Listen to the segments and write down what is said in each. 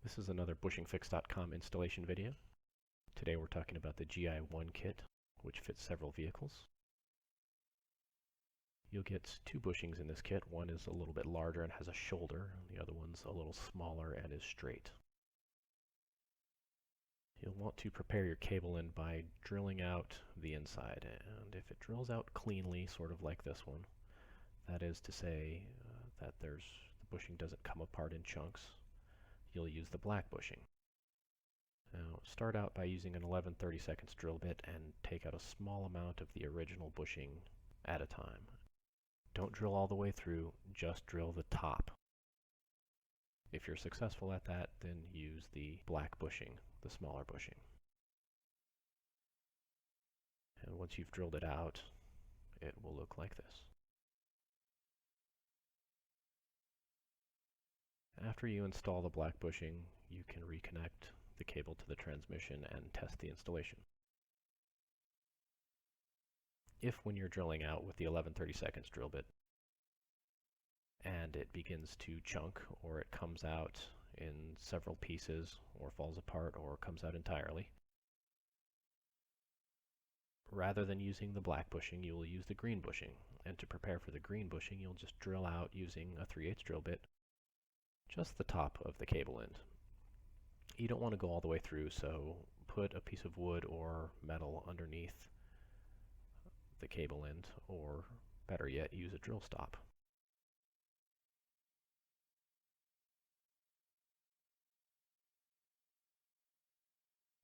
This is another BushingFix.com installation video. Today we're talking about the GI1Kit, which fits several vehicles. You'll get two bushings in this kit. One is a little bit larger and has a shoulder, and the other one's a little smaller and is straight. You'll want to prepare your cable in by drilling out the inside, and if it drills out cleanly, sort of like this one, that is to say that the bushing doesn't come apart in chunks, you'll use the black bushing. Now start out by using an 11/32 drill bit and take out a small amount of the original bushing at a time. Don't drill all the way through, just drill the top. If you're successful at that, then use the black bushing, the smaller bushing. And once you've drilled it out, it will look like this. After you install the black bushing, you can reconnect the cable to the transmission and test the installation. If when you're drilling out with the 11/32 drill bit and it begins to chunk, or it comes out in several pieces, or falls apart, or comes out entirely, rather than using the black bushing, you will use the green bushing. And to prepare for the green bushing, you'll just drill out using a 3/8 drill bit just the top of the cable end. You don't want to go all the way through, so put a piece of wood or metal underneath the cable end, or better yet, use a drill stop.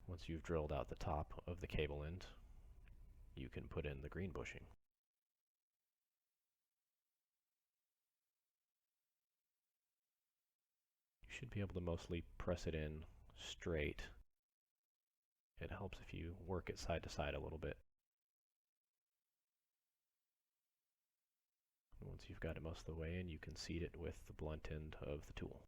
Once you've drilled out the top of the cable end, you can put in the green bushing. You should be able to mostly press it in straight. It helps if you work it side to side a little bit. Once you've got it most of the way in, you can seat it with the blunt end of the tool.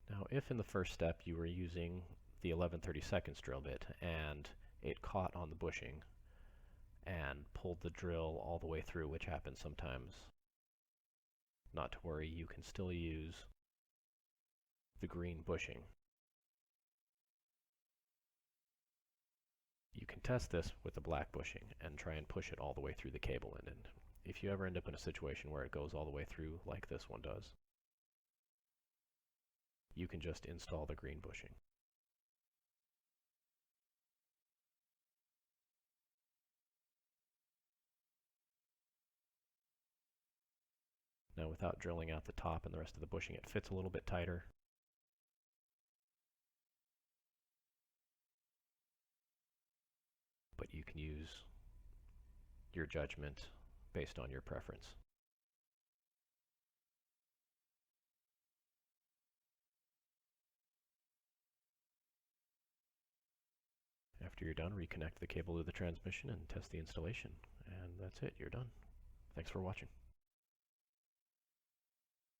Now, if in the first step you were using the 11/32 drill bit and it caught on the bushing and pulled the drill all the way through, which happens sometimes, not to worry, you can still use the green bushing. You can test this with the black bushing and try and push it all the way through the cable end. And if you ever end up in a situation where it goes all the way through like this one does, you can just install the green bushing. Now, without drilling out the top and the rest of the bushing, it fits a little bit tighter. But you can use your judgment based on your preference. After you're done, reconnect the cable to the transmission and test the installation. And that's it, you're done. Thanks for watching.